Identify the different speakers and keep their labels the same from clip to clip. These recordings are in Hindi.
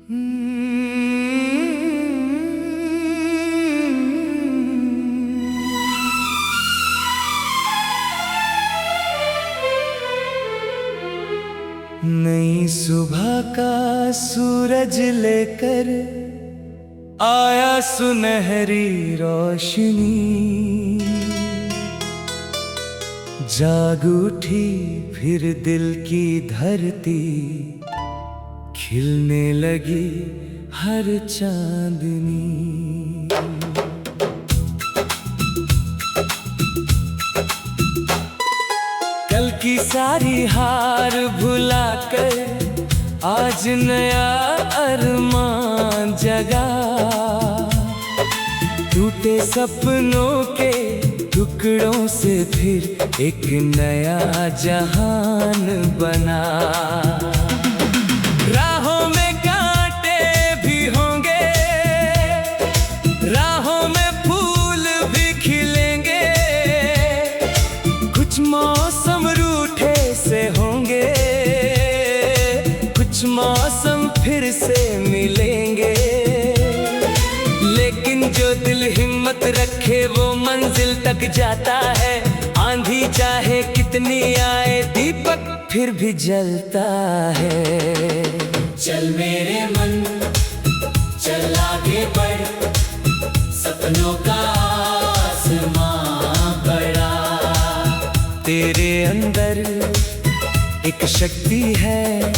Speaker 1: नई सुबह का सूरज लेकर आया सुनहरी रोशनी, जाग उठी फिर दिल की धरती, खिलने लगी हर चांदनी। कल की सारी हार भुलाकर आज नया अरमान जगा, टूटे सपनों के टुकड़ों से फिर एक नया जहान बना। राहों में कांटे भी होंगे, राहों में फूल भी खिलेंगे, कुछ मौसम रूठे से होंगे, कुछ मौसम फिर से मिलेंगे, लेकिन जो दिल हिम्मत रखे वो मंजिल तक जाता है। आंधी चाहे कितनी आए दीपक फिर भी जलता है।
Speaker 2: चल मेरे मन चल आगे बढ़, सपनों का आसमां बड़ा।
Speaker 1: तेरे अंदर एक शक्ति है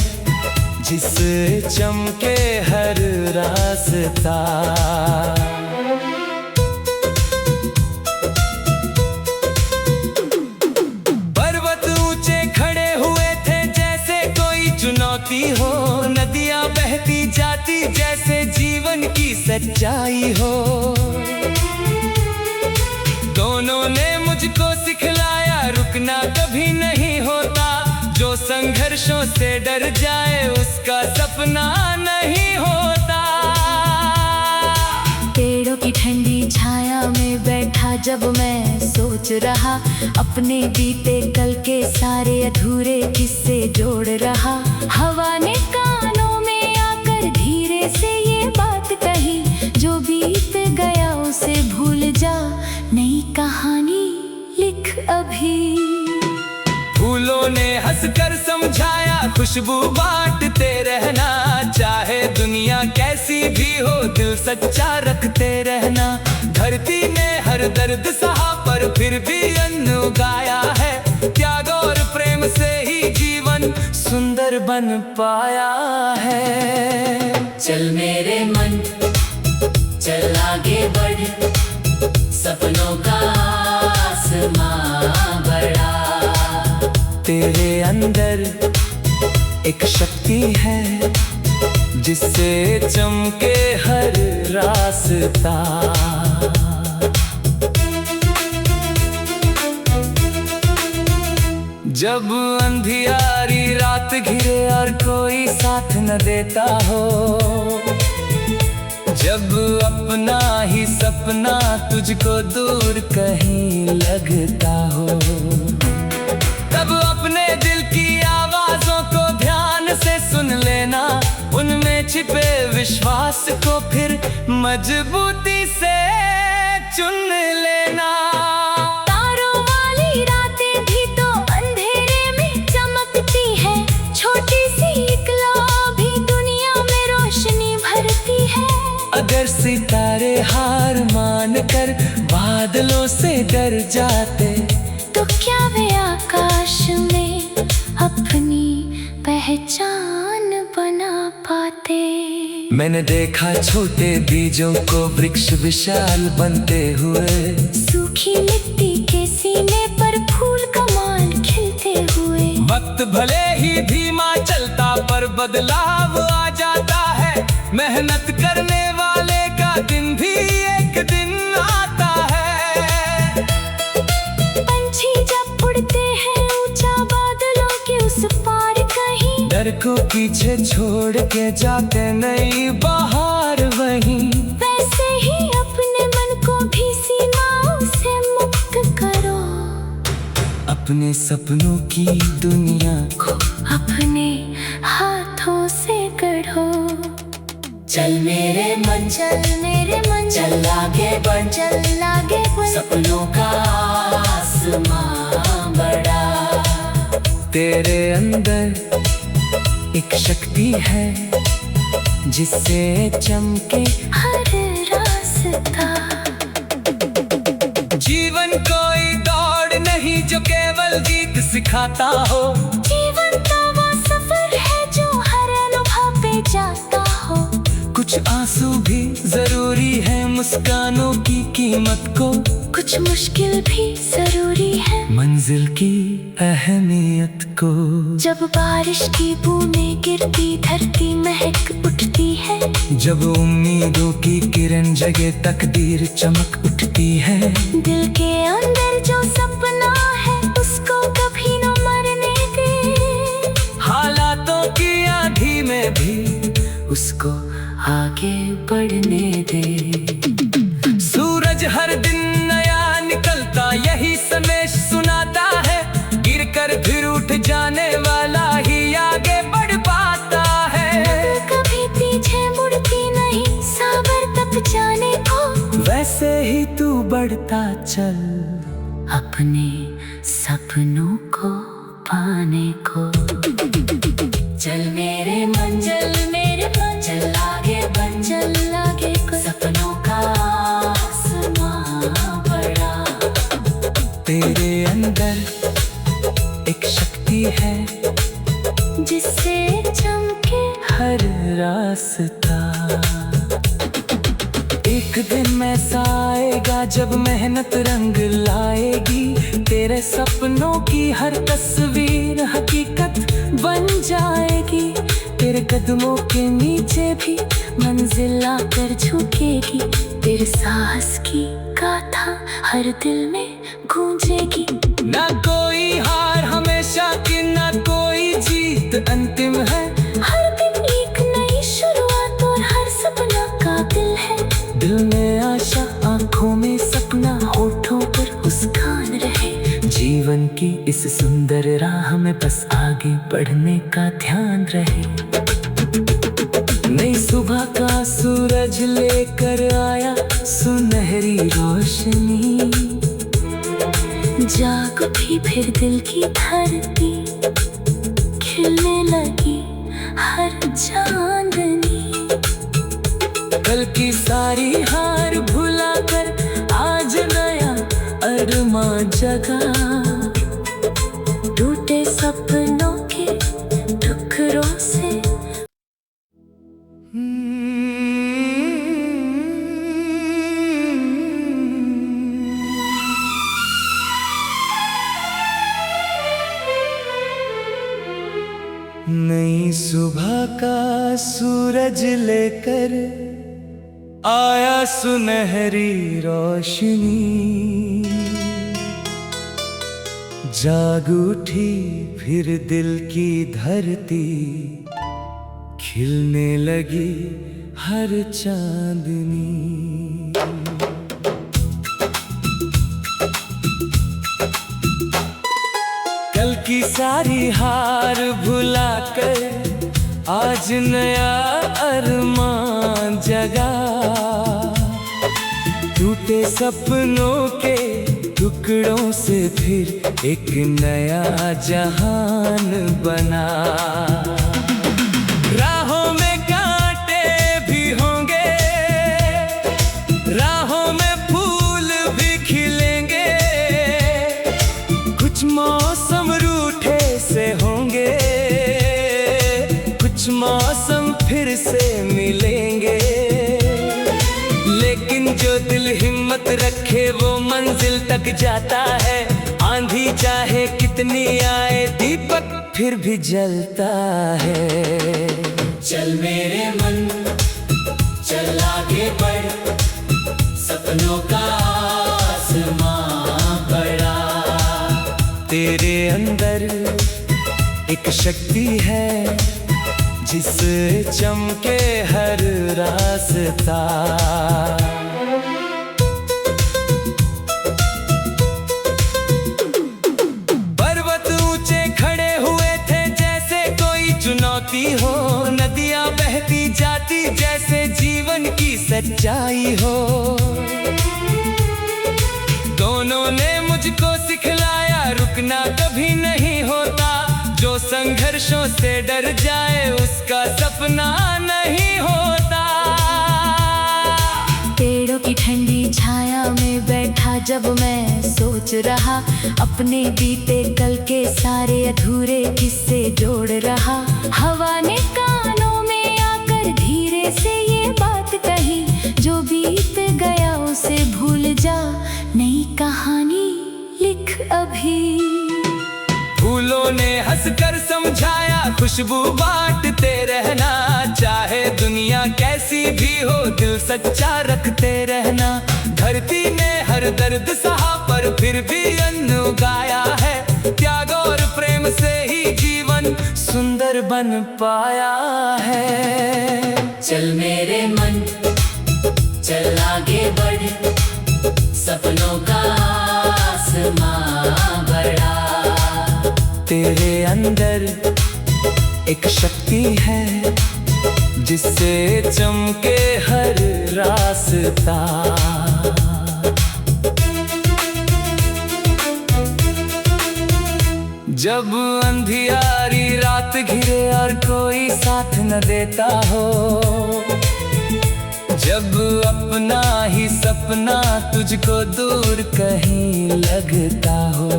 Speaker 1: जिससे चमके हर रास्ता। पर्वत ऊंचे खड़े हुए थे जैसे कोई चुनौती हो, नदियां बहती जाती जैसे जीवन की सच्चाई हो। दोनों ने मुझको सिखलाया रुकना कभी नहीं होता, जो संघर्षों से डर जाए उसका सपना नहीं होता।
Speaker 3: पेड़ों की ठंडी छाया में बैठा जब मैं सोच रहा, अपने बीते कल के सारे अधूरे किस्से जोड़ रहा। हवा ने कानों में आकर धीरे से ये बात कही, जो बीत गया उसे भूल जा, नई कहानी लिख अभी।
Speaker 1: फूलों ने हंसकर समझाया खुशबू बांटते रहना, चाहे दुनिया कैसी भी हो दिल सच्चा रखते रहना। धरती ने हर दर्द सहा पर फिर भी अन्न उगाया है, त्याग और प्रेम से ही जीवन सुंदर बन पाया है।
Speaker 2: चल मेरे मन चल आगे बढ़, सपनों का आसमां बड़ा।
Speaker 1: तेरे अंदर एक शक्ति है जिससे चमके हर रास्ता। जब अंधियारी रात घिरे और कोई साथ न देता हो, जब अपना ही सपना तुझको दूर कहीं लगता हो, तब अपने दिल की आवाजों को ध्यान से सुन लेना, उनमें छिपे विश्वास को फिर मजबूती से चुन लेना।
Speaker 3: तारों वाली रातें भी तो अंधेरे में चमकती है, छोटी सी एक लौ भी दुनिया में रोशनी भरती है।
Speaker 1: अगर सितारे हार मान कर बादलों से डर जाते,
Speaker 3: तो क्या वे आकाश में अपनी पहचान बना पाते।
Speaker 1: मैंने देखा छोटे बीजों को वृक्ष विशाल बनते हुए,
Speaker 3: सूखी मिट्टी के सीने पर फूल कमाल खिलते हुए।
Speaker 1: वक्त भले ही धीमा चलता पर बदलाव आ जाता है, मेहनत करने वाले का दिन भी एक दिन आता है।
Speaker 3: पंछी जब उड़ते हैं ऊंचा बादलों के उस पार कहीं,
Speaker 1: डर को पीछे छोड़ के जाते नई बहार वहीं।
Speaker 3: वैसे ही अपने मन को भी सीमाओं से मुक्त करो,
Speaker 1: अपने सपनों की दुनिया
Speaker 3: को अपने हाथों से गढ़ो।
Speaker 2: चल मेरे मन
Speaker 3: चल मेरे मन
Speaker 2: चल आगे बढ़
Speaker 3: चल आगे बढ़
Speaker 2: सपनों का आसमां बड़ा
Speaker 1: तेरे अंदर एक शक्ति है जिससे चमके
Speaker 3: हर रास्ता।
Speaker 1: जीवन कोई दौड़ नहीं जो केवल जीत सिखाता हो।
Speaker 3: जीवन का वो सफर है जो हर अनुभव पे जाता हो।
Speaker 1: कुछ आंसू भी जरूरी है मुस्कानों की कीमत को।
Speaker 3: कुछ मुश्किल भी जरूरी है
Speaker 1: मंजिल की अहमियत को।
Speaker 3: जब बारिश की बूंदें गिरती धरती महक उठती है।
Speaker 1: जब उम्मीदों की किरण जगे तकदीर चमक उठती है।
Speaker 3: दिल के अंदर जो सपना है उसको कभी न मरने दे।
Speaker 1: हालातों की आंधी में भी उसको
Speaker 3: आगे बढ़ने दे।
Speaker 1: सूरज हर दिन नया निकलता यही संदेश सुनाता है। गिरकर फिर उठ जाने वाला ही आगे बढ़ पाता है।
Speaker 3: कभी पीछे मुड़ती नहीं साबर तक जाने को।
Speaker 1: वैसे ही तू बढ़ता चल
Speaker 3: अपने सपनों को पाने को।
Speaker 2: चल मेरे मन चल आगे बढ़
Speaker 3: चल आगे को
Speaker 2: सपनों का आसमां बड़ा
Speaker 1: तेरे अंदर एक शक्ति है
Speaker 3: जिससे चमके
Speaker 1: हर रास्ता। एक दिन ऐसा आएगा जब मेहनत रंग लाएगी। तेरे सपनों की हर तस्वीर हकीकत बन जाएगी। तेरे कदमों के नीचे भी मंजिल आकर झुकेगी। तेरे साहस की गाथा हर दिल में गूंजेगी। ना कोई हार हमेशा की ना कोई जीत अंतिम है।
Speaker 3: हर दिन एक नई शुरुआत और हर सपना कातिल है।
Speaker 1: दिल में आशा आंखों में सपना होठों पर मुस्कान रहे। जीवन की इस सुंदर राह में बस आगे बढ़ने का ध्यान रहे। नई सुबह का सूरज लेकर आया सुनहरी रोशनी।
Speaker 3: जाग उठी फिर दिल की धरती खिलने लगी हर चांदनी।
Speaker 1: कल की सारी हार भुलाकर आज नया अरमां जगा।
Speaker 3: टूटे सपनों के टुकड़ों से
Speaker 1: नई सुबह का सूरज लेकर आया सुनहरी रोशनी। जाग उठी फिर दिल की धरती खिलने लगी हर चांदनी। कल की सारी हार भुलाकर आज नया अरमान जगा। टूटे सपनों के टुकड़ों से फिर एक नया जहान बना। राहों में कांटे भी होंगे, राहों में फूल भी खिलेंगे। कुछ मौसम रूठे से होंगे, कुछ मौसम फिर से मिलेंगे। लेकिन जो दिल हिम्मत रखे वो मंजिल तक जाता है। आंधी चाहे कितनी आए दीपक फिर भी जलता है।
Speaker 2: चल मेरे मन चल आगे बढ़ सपनों का आसमां बड़ा
Speaker 1: तेरे अंदर एक शक्ति है जिससे चमके हर रास्ता। पर्वत ऊंचे खड़े हुए थे जैसे कोई चुनौती हो। नदियां बहती जाती जैसे इनकी सच्चाई हो। दोनों ने मुझको सिखलाया रुकना कभी नहीं होता, जो संघर्षों से डर जाए उसका सपना नहीं होता।
Speaker 3: पेड़ों की ठंडी छाया में बैठा जब मैं सोच रहा, अपने बीते कल के सारे अधूरे किस्से जोड़ रहा। हवा ने कानों में आकर धीरे से ये बात कही, जो बीत गया उसे भूल जा, नई कहानी लिख अभी।
Speaker 1: फूलों ने हंसकर समझाया, खुशबू बांटते रहना, चाहे दुनिया कैसी भी हो दिल सच्चा रखते रहना। धरती ने हर दर्द सहा पर फिर भी अन्न उगाया है, त्याग और प्रेम से ही जीवन सुंदर बन पाया है।
Speaker 2: चल मेरे मन चल आगे बढ़, सपनों का आसमां बड़ा।
Speaker 1: तेरे अंदर एक शक्ति है, जिससे चमके हर रास्ता। जब अंधियारी रात घिरे और कोई साथ न देता हो, जब अपना ही सपना तुझको दूर कहीं लगता हो,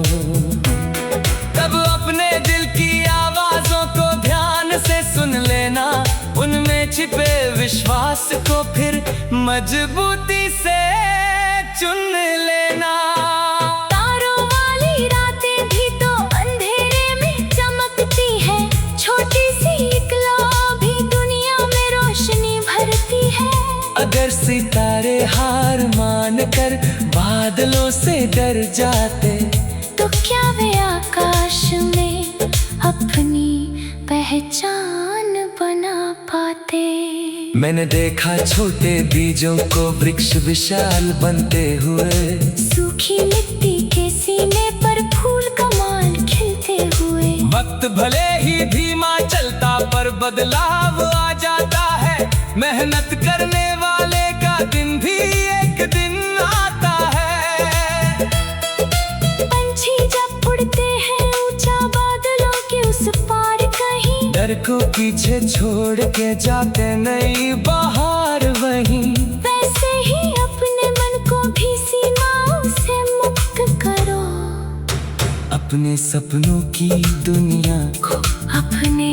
Speaker 1: तब अपने दिल की आवाजों को ध्यान से सुन लेना, उनमें छिपे विश्वास को फिर मजबूती से चुन लेना।
Speaker 3: तारों वाली रातें भी तो अंधेरे में चमकती है, छोटी सी एक लौ भी दुनिया में रोशनी भरती है।
Speaker 1: अगर सितारे हार मान कर बादलों से डर जाते,
Speaker 3: तो क्या वे आकाश में अपनी पहचान बना पाते।
Speaker 1: मैंने देखा छोटे बीजों को वृक्ष विशाल बनते हुए,
Speaker 3: सूखी मिट्टी के सीने पर फूल कमाल खिलते हुए।
Speaker 1: वक्त भले ही धीमा चलता पर बदलाव आ जाता है, मेहनत करने वाले का दिन भी एक दिन आता है।
Speaker 3: पंछी जब उड़ते हैं ऊंचा बादलों के उस पार कहीं,
Speaker 1: डर को पीछे छोड़ के जाते नई बहार वहीं।
Speaker 3: वैसे ही अपने मन को भी सीमाओं से मुक्त करो,
Speaker 1: अपने सपनों की दुनिया को
Speaker 3: अपने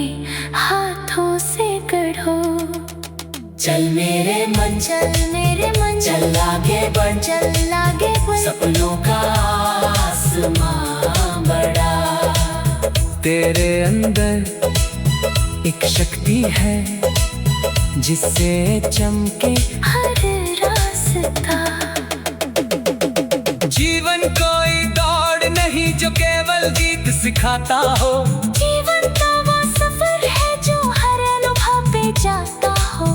Speaker 3: हाथों से गढ़ो।
Speaker 2: चल मेरे मन चल आगे बढ़,
Speaker 3: चल आगे बढ़,
Speaker 2: सपनों का आसमां बड़ा।
Speaker 1: तेरे अंदर एक शक्ति है, जिससे चमके
Speaker 3: हर रास्ता।
Speaker 1: जीवन कोई दौड़ नहीं जो केवल जीत सिखाता हो,
Speaker 3: जीवन तो वो सफर है जो हर अनुभव पे जाता हो।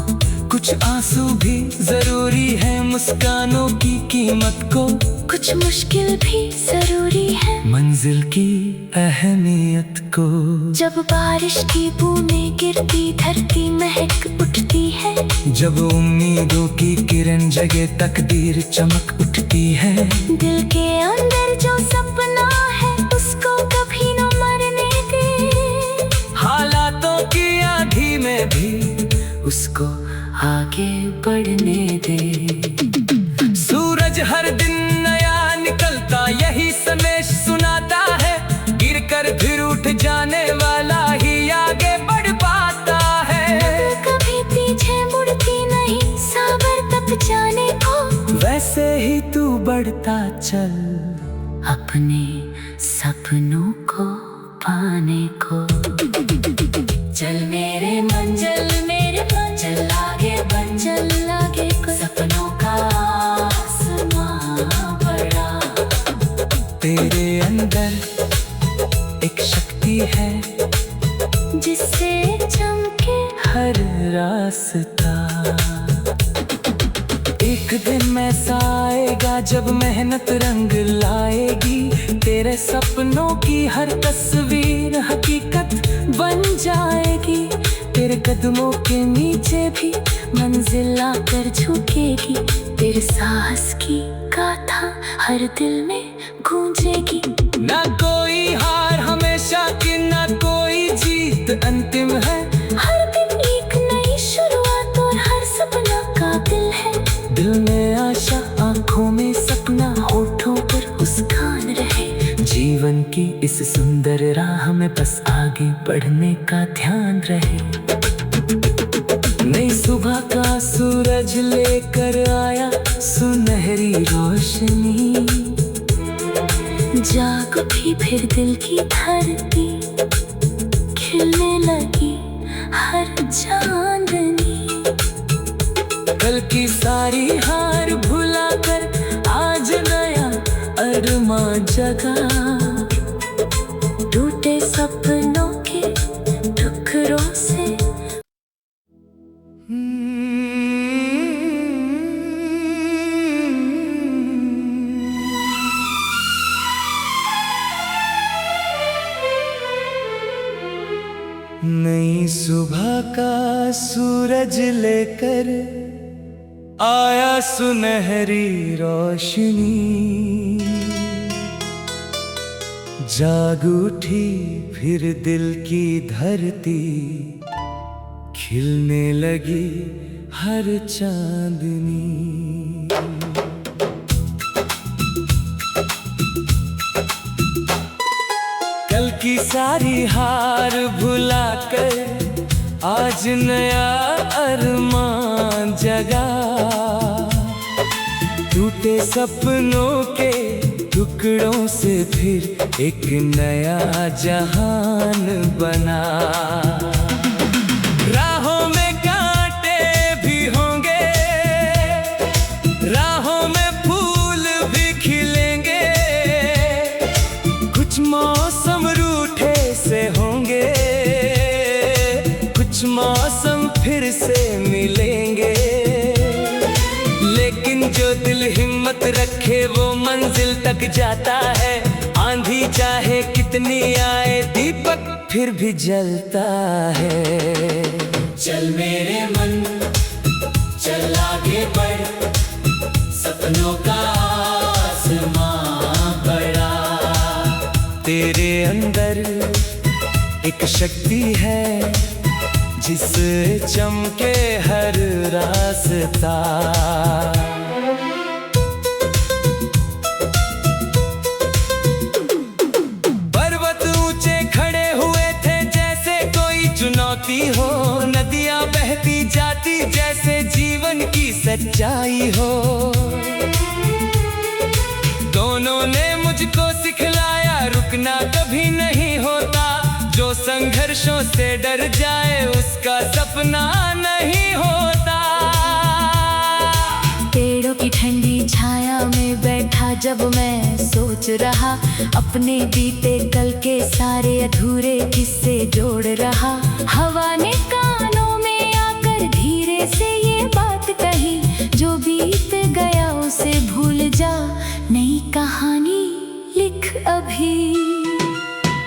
Speaker 1: कुछ आंसू भी जरूरी है मुस्कानों की कीमत को,
Speaker 3: कुछ मुश्किल भी जरूरी है
Speaker 1: मंजिल की अहमियत को।
Speaker 3: जब बारिश की बूंदें गिरती धरती महक उठती है,
Speaker 1: जब उम्मीदों की किरण जगे तकदीर चमक उठती है।
Speaker 3: दिल के अंदर जो सपना है उसको कभी न मरने दे,
Speaker 1: हालातों की आंधी में भी उसको
Speaker 3: आगे बढ़ने दे।
Speaker 1: सूरज हर दिन नया निकलता यही संदेश सुनाता है, गिर कर फिर उठ जाने वाला ही आगे बढ़ पाता है।
Speaker 3: कभी पीछे मुड़ती नहीं साबर तक जाने को,
Speaker 1: वैसे ही तू बढ़ता चल
Speaker 3: अपने सपनों को पाने को।
Speaker 2: चल मेरे मन चल आगे बढ़,
Speaker 3: चल आगे को,
Speaker 2: सपनों का आसमां बड़ा।
Speaker 1: तेरे अंदर एक शक्ति है,
Speaker 3: जिससे चमके
Speaker 1: हर रास्ता। एक दिन ऐसा आएगा जब मेहनत रंग लाएगी, तेरे सपनों की हर तस्वीर हकीकत बन जाएगी।
Speaker 2: तेरे कदमों के नीचे भी मंजिल आकर झुकेगी। तेरे साहस की गाथा हर दिल में गूंजेगी।
Speaker 1: ना कोई हार हमेशा की, ना कोई जीत अंतिम है।
Speaker 2: हर दिन एक नई शुरुआत और हर सपना कातिल है।
Speaker 1: दिल में आशा, आंखों में सपना, होठों पर मुस्कान रहे।
Speaker 2: जीवन की इस सुंदर राह में बस आगे बढ़ने का ध्यान रहे।
Speaker 1: नई सुबह का सूरज लेकर आया सुनहरी रोशनी।
Speaker 2: जाग उठी फिर दिल की धरती, खिलने लगी हर चांदनी।
Speaker 1: कल की सारी हार भुलाकर आज नया अरमान जगा।
Speaker 2: टूटे सपनों के टुकड़ों से
Speaker 1: नई सुबह का सूरज लेकर आया सुनहरी रोशनी। जाग उठी फिर दिल की धरती, खिलने लगी हर चांदनी। कल की सारी हार भुलाकर आज नया अरमान जगा। टूटे सपनों के टुकड़ों से फिर एक नया जहान बना। राहों में कांटे भी होंगे, राहों में फूल भी खिलेंगे। कुछ मौसम रूठे से होंगे, कुछ मौसम फिर से मिलेंगे। लेकिन जो दिल हिम्मत रखे वो मंजिल तक जाता है। आंधी चाहे कितनी आए दीपक फिर भी जलता है।
Speaker 2: चल मेरे मन चल आगे बढ़, सपनों का आसमां बड़ा।
Speaker 1: तेरे अंदर एक शक्ति है जिससे चमके हर रास्ता। पर्वत ऊंचे खड़े हुए थे जैसे कोई चुनौती हो। नदियां बहती जाती जैसे जीवन की सच्चाई हो। दोनों ने मुझको सिखलाया रुकना कभी नहीं होता। जो संघर्षों से डर जाए उसका सपना नहीं होता।
Speaker 3: पेड़ों की ठंडी छाया में बैठा जब मैं सोच रहा, अपने बीते कल के सारे अधूरे किस्से जोड़ रहा। हवा ने कानों में आकर धीरे से ये बात कही, जो बीत गया उसे भूल जा, नई कहानी लिख अभी।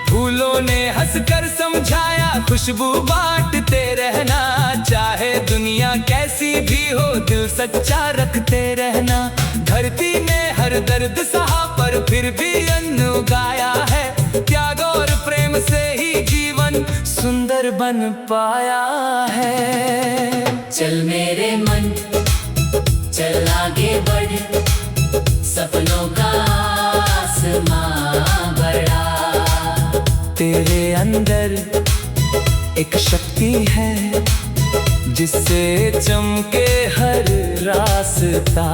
Speaker 1: फूलों ने हंसकर समझाया खुशबू बांटते रहना। चाहे दुनिया कैसी भी हो दिल सच्चा रखते रहना। धरती ने हर दर्द सहा पर फिर भी अन्न उगाया है। त्याग और प्रेम से ही जीवन सुंदर बन पाया है।
Speaker 2: चल मेरे मन चल आगे बढ़, सपनों का आसमां बड़ा।
Speaker 1: तेरे अंदर एक शक्ति है जिससे चमके हर रास्ता।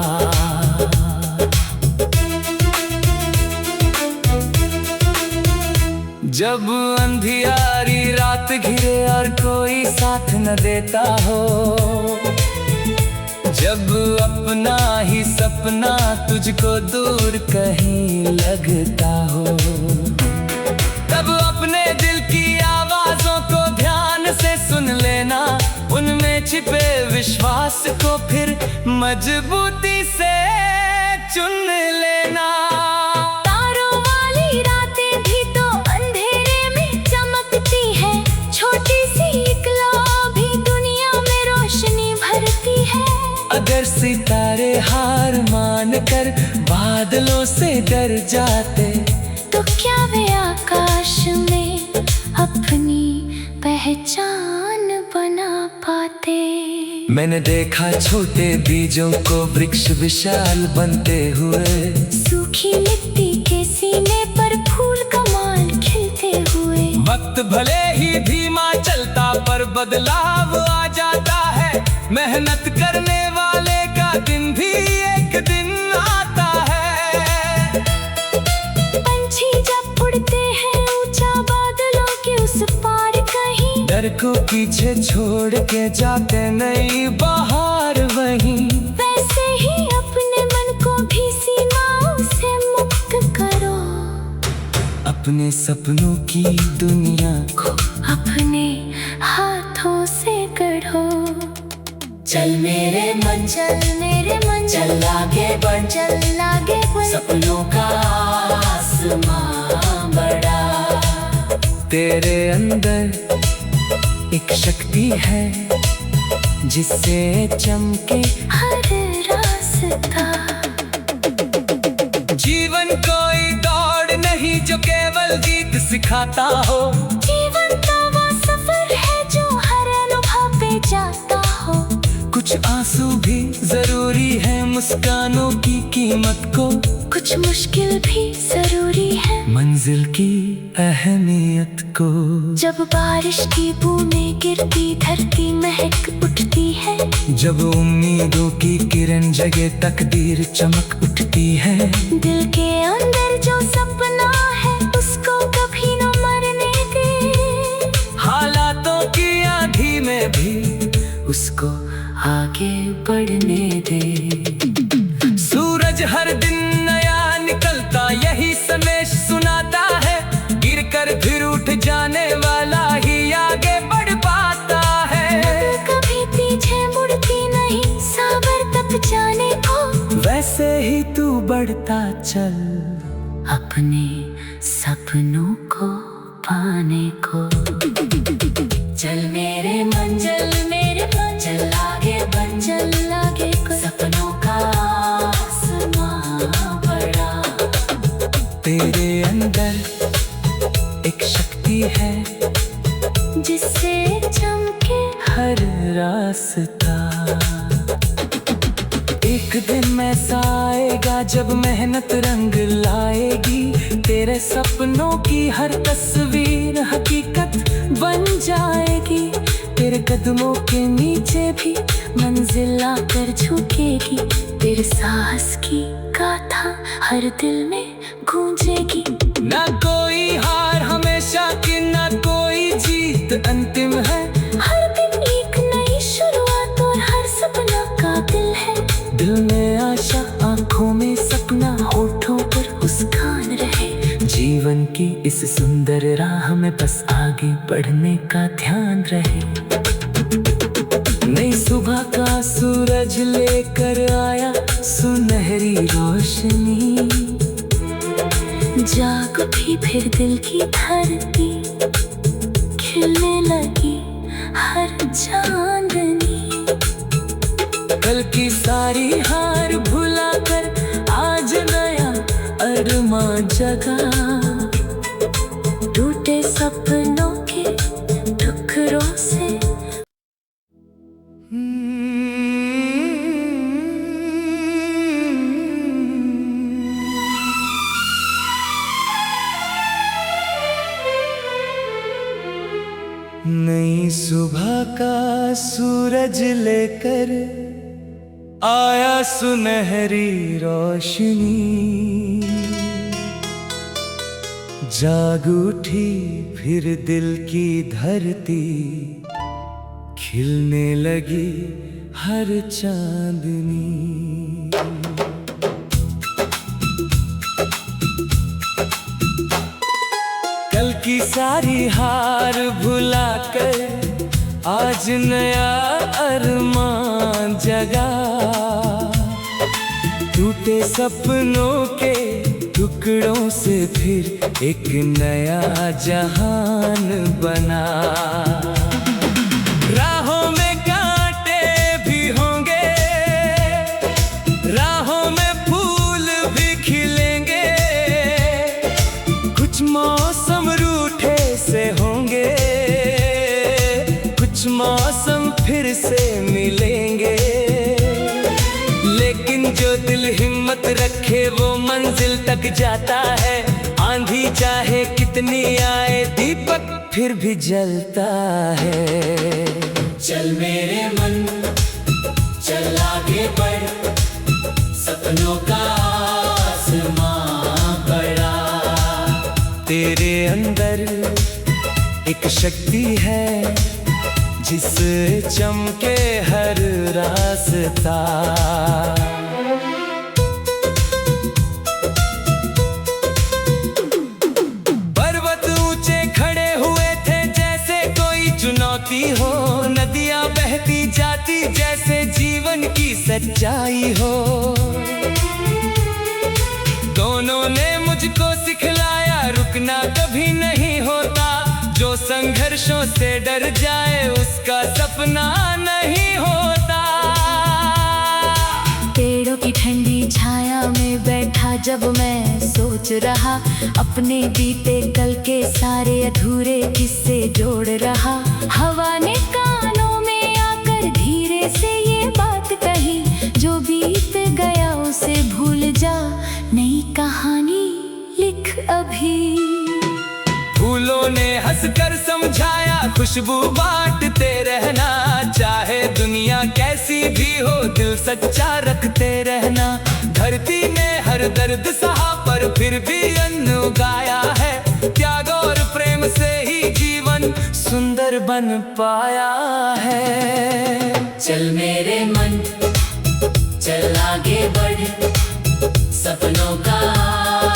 Speaker 1: जब अंधियारी रात घिरे और कोई साथ न देता हो, जब अपना ही सपना तुझको दूर कहीं लगता हो, तब अपने दिल की आवाजों को ध्यान से सुन लेना। उनमें छिपे विश्वास को फिर मजबूती से चुन लेना।
Speaker 3: तारों वाली रातें भी तो अंधेरे में चमकती है। छोटी सी एक लौ भी
Speaker 1: अगर सितारे हार मान कर बादलों से डर जाते,
Speaker 2: तो क्या वे आकाश में अपनी पहचान बना पाते।
Speaker 1: मैंने देखा छोटे बीजों को वृक्ष विशाल बनते हुए,
Speaker 2: सूखी मिट्टी के सीने पर फूल कमाल खिलते हुए।
Speaker 1: वक्त भले ही धीमा चलता पर बदलाव आ जाता है, मेहनत करने वाले का दिन भी एक दिन आता है।
Speaker 2: पंछी जब उड़ते हैं ऊंचा बादलों के उस पार कहीं,
Speaker 1: डर को पीछे छोड़ के जाते नई बहार वहीं।
Speaker 2: वैसे ही अपने मन को भी सीमाओं से मुक्त करो,
Speaker 1: अपने सपनों की दुनिया को
Speaker 2: अपने हाथों से गढ़ो।
Speaker 1: चल मेरे मन,
Speaker 2: चल मेरे मन,
Speaker 1: चल आगे बढ़,
Speaker 2: चल आगे बढ़।
Speaker 1: सपनों का आसमां बड़ा। तेरे अंदर एक शक्ति है जिससे चमके
Speaker 2: हर रास्ता।
Speaker 1: जीवन कोई दौड़ नहीं जो केवल जीत सिखाता हो,
Speaker 2: जीवन का वो सफर है जो हर अनुभव पे जाता हो।
Speaker 1: कुछ आंसू भी जरूरी है मुस्कानों की कीमत को,
Speaker 2: कुछ मुश्किल भी जरूरी है
Speaker 1: मंजिल की अहमियत को।
Speaker 2: जब बारिश की बूंदें गिरती धरती महक उठती है,
Speaker 1: जब उम्मीदों की किरण जगे तकदीर चमक उठती है।
Speaker 2: दिल के अंदर जो सपना है उसको कभी न मरने दे,
Speaker 1: हालातों की आंधी में भी उसको
Speaker 2: आगे बढ़ने दे।
Speaker 1: सूरज हर दिन नया निकलता यही संदेश सुनाता है, गिर कर फिर उठ जाने वाला ही आगे बढ़ पाता है।
Speaker 2: कभी पीछे मुड़ती नहीं साबर तक जाने को,
Speaker 1: वैसे ही तू बढ़ता चल
Speaker 2: अपने सपनों को पाने को।
Speaker 1: चल मेरे
Speaker 2: मन, चल मेरे मन,
Speaker 1: चल आगे बढ़,
Speaker 2: चल आगे बढ़।
Speaker 1: सपनों का आसमां बड़ा। तेरे अंदर एक शक्ति है
Speaker 2: जिससे चमके
Speaker 1: हर रास्ता। एक दिन ऐसा आएगा जब मेहनत रंग लाएगी, तेरे सपनों की हर तस्वीर हकीकत बन जाएगी। तेरे कदमों के नीचे भी मंजिल आकर झुकेगी, तेरे साहस की गाथा हर दिल में गूंजेगी। ना कोई हार हमेशा की, ना कोई जीत अंतिम है।
Speaker 2: हर दिन एक नई शुरुआत और हर सपना कातिल है।
Speaker 1: दिल में आशा, आंखों में सपना, होठों पर मुस्कान रहे। जीवन की इस सुंदर राह में बस आगे बढ़ने का ध्यान रहे। नई सुबह का सूरज लेकर आया सुनहरी रोशनी,
Speaker 2: जाग उठी फिर दिल की धरती, खिलने लगी हर चांदनी।
Speaker 1: कल की सारी हार भुलाकर आज नया अरमान जगा।
Speaker 2: टूटे सपनों के टुकड़ों से
Speaker 1: नई सुबह का सूरज लेकर आया सुनहरी रोशनी, जाग उठी फिर दिल की धरती, खिलने लगी हर चांदनी। कल की सारी हार भुलाकर आज नया अरमान जगा। टूटे सपनों के टुकड़ों से फिर एक नया जहान बना। राहों में कांटे भी होंगे, से मिलेंगे। लेकिन जो दिल हिम्मत रखे वो मंजिल तक जाता है। आंधी चाहे कितनी आए दीपक फिर भी जलता है।
Speaker 4: चल मेरे मन चल आगे बढ़, सपनों का आसमां बड़ा।
Speaker 1: तेरे अंदर एक शक्ति है जिससे चमके हर रास्ता। पर्वत ऊंचे खड़े हुए थे जैसे कोई चुनौती हो। नदियां बहती जाती जैसे जीवन की सच्चाई हो। दोनों ने मुझको सिखलाया रुकना कभी नहीं होता। जो संघर्षों से डर जाए उसका सपना नहीं होता।
Speaker 3: पेड़ों की ठंडी छाया में बैठा जब मैं सोच रहा, अपने बीते कल के सारे अधूरे किस्से जोड़ रहा। हवा ने कानों में आकर धीरे से ये बात कही, जो बीत गया उसे भूल जा, नई कहानी लिख अभी।
Speaker 1: फूलों ने हंसकर समझाया खुशबू बांटते रहना। चाहे दुनिया कैसी भी हो दिल सच्चा रखते रहना। धरती ने हर दर्द सहा पर फिर भी अन्न उगाया है। त्याग और प्रेम से ही जीवन सुंदर बन पाया है।
Speaker 4: चल मेरे मन चल आगे बढ़, सपनों का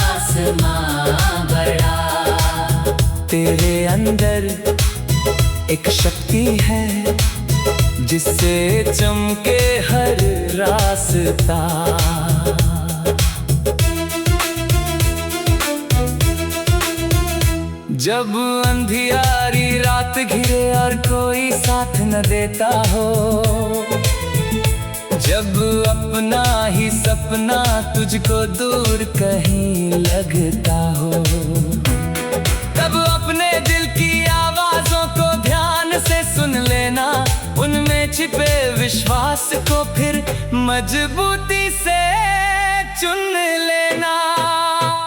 Speaker 4: आसमां बड़ा।
Speaker 1: तेरे अंदर एक शक्ति है जिससे चमके हर रास्ता। जब अंधियारी रात घिरे और कोई साथ न देता हो, जब अपना ही सपना तुझको दूर कहीं लगता हो, तब अपने दिल की आवाजों को ध्यान से सुन लेना। उनमें छिपे विश्वास को फिर मजबूती से चुन लेना।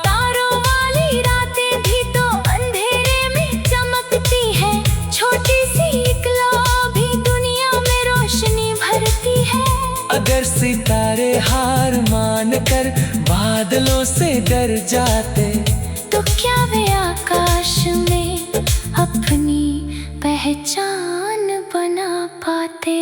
Speaker 2: तारों वाली रातें भी तो अंधेरे में चमकती है। छोटी सी एक लौ भी दुनिया में रोशनी भरती है।
Speaker 1: अगर सितारे हार मान कर बादलों से डर जाते,
Speaker 2: तो क्या वे आकाश में अपनी पहचान बना पाते।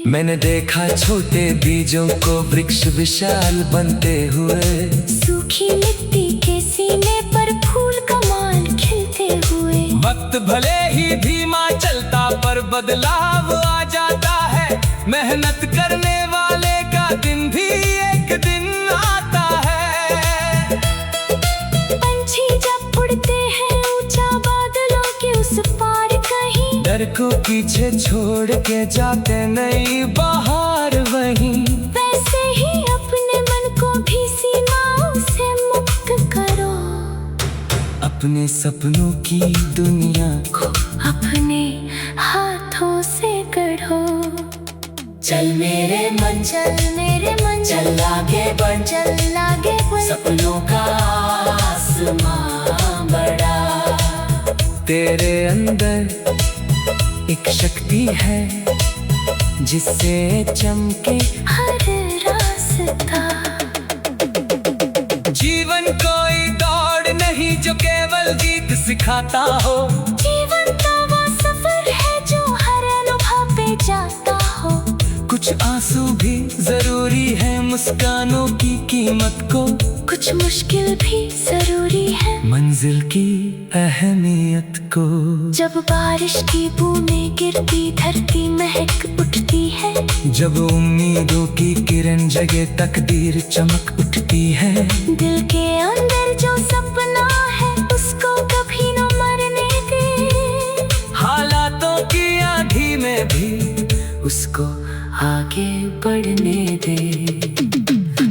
Speaker 1: मैंने देखा छोटे बीजों को वृक्ष विशाल बनते हुए।
Speaker 2: सूखी मिट्टी के सीने पर फूल कमाल खिलते हुए।
Speaker 1: वक्त भले ही धीमा चलता पर बदलाव आ जाता है। मेहनत करने वाले का दिन भी एक दिन आता है।
Speaker 2: पंछी जब उड़ते हैं ऊंचा बादलों के उस पार कहीं,
Speaker 1: डर को पीछे छोड़ के जाते नई बहार वहीं।
Speaker 2: वैसे ही अपने मन को भी सीमाओं से मुक्त करो।
Speaker 1: अपने सपनों की दुनिया
Speaker 2: को अपने हाथों से गढ़ो।
Speaker 4: चल मेरे मन
Speaker 2: चल
Speaker 4: आगे बढ़,
Speaker 2: चल आगे बढ़।
Speaker 4: सपनों का आसमां बड़ा।
Speaker 1: तेरे अंदर एक शक्ति है जिससे चमके
Speaker 2: हर रास्ता।
Speaker 1: जीवन कोई दौड़ नहीं जो केवल जीत सिखाता हो।
Speaker 2: जीवन तो वो सफर है जो हर अनुभव पे जाता हो।
Speaker 1: कुछ आंसू भी जरूरी है मुस्कानों की कीमत को।
Speaker 2: कुछ मुश्किल भी जरूरी है
Speaker 1: मंजिल की अहमियत को।
Speaker 2: जब बारिश की बूंदें गिरती धरती महक उठती है।
Speaker 1: जब उम्मीदों की किरण जगे तकदीर चमक उठती है।
Speaker 2: दिल के अंदर जो सपना है उसको कभी न मरने दे।
Speaker 1: हालातों की आंधी में भी उसको
Speaker 2: आगे बढ़ने दे।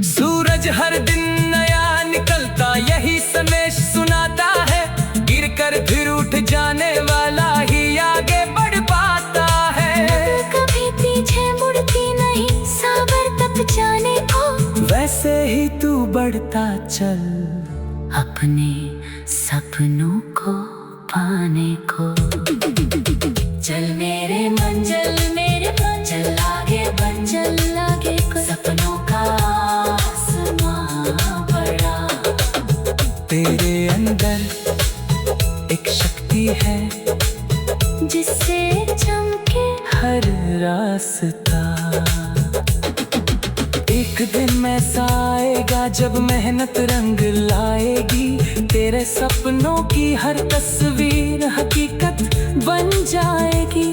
Speaker 1: सूरज हर दिन नया निकलता यही संदेश सुनाता है। गिर कर फिर उठ जाने वाला ही आगे बढ़ पाता है।
Speaker 2: कभी
Speaker 1: ऐसे ही तू बढ़ता चल
Speaker 3: अपने सपनों को पाने को।
Speaker 4: चल मेरे मन, चल आगे बन,
Speaker 3: चल आगे को
Speaker 4: सपनों का आसमां बड़ा।
Speaker 1: तेरे अंदर एक शक्ति है
Speaker 3: जिससे चमके
Speaker 1: हर रास्ता। एक दिन ऐसा आएगा जब मेहनत रंग लाएगी, तेरे सपनों की हर तस्वीर हकीकत बन जाएगी।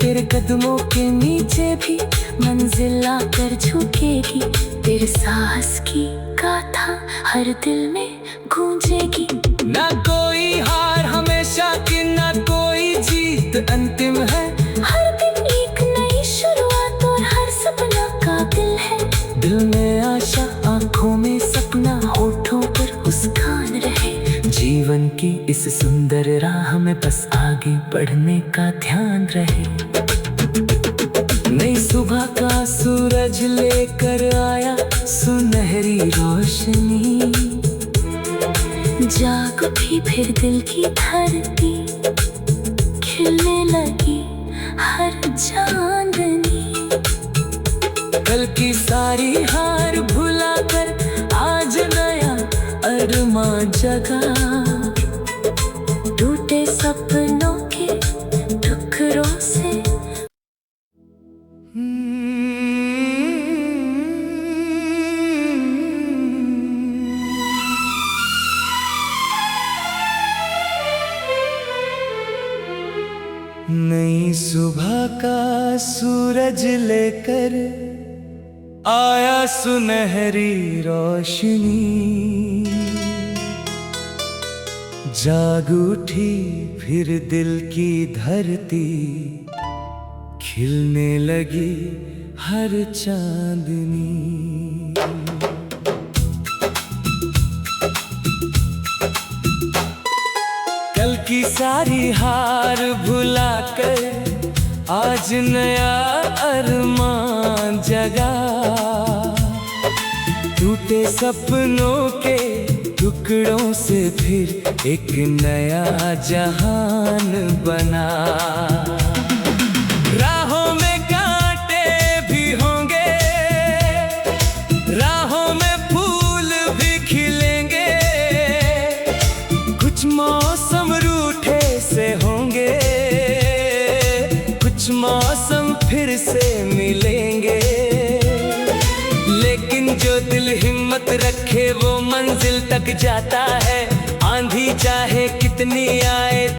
Speaker 1: तेरे कदमों के नीचे भी मंजिल आकर झुकेगी, तेरे साहस की गाथा हर दिल में गूंजेगी। ना कोई हार हमेशा की, ना कोई जीत अंतिम है।
Speaker 3: हर दिन एक नई शुरुआत और हर सपना काबिल है।
Speaker 1: दिल में आशा, आंखों में सपना, होठों पर मुस्कान रहे। जीवन की इस सुंदर राह में बस आगे बढ़ने का ध्यान रहे। नई सुबह का सूरज लेकर आया सुनहरी रोशनी,
Speaker 3: जाग उठी फिर दिल की धरती, खिलने लगी हर चांदनी।
Speaker 1: कल की सारी हार भुलाकर आज नया अरमां जगा।
Speaker 3: टूटे सपनों के टुकड़ों से
Speaker 1: नई सुबह का सूरज लेकर आया सुनहरी रोशनी, जाग उठी फिर दिल की धरती, खिलने लगी हर चांदनी। कल की सारी हार भुलाकर आज नया अरमान जगा। टूटे सपनों के टुकड़ों से फिर एक नया जहान बना। राहों में कांटे भी होंगे, राहों में फूल भी खिलेंगे, कुछ मौसम रूठे से होंगे, कुछ मौसम फिर से मिलेंगे। लेकिन जो दिल हिम्मत रखे वो मंजिल तक जाता है, आंधी चाहे कितनी आए।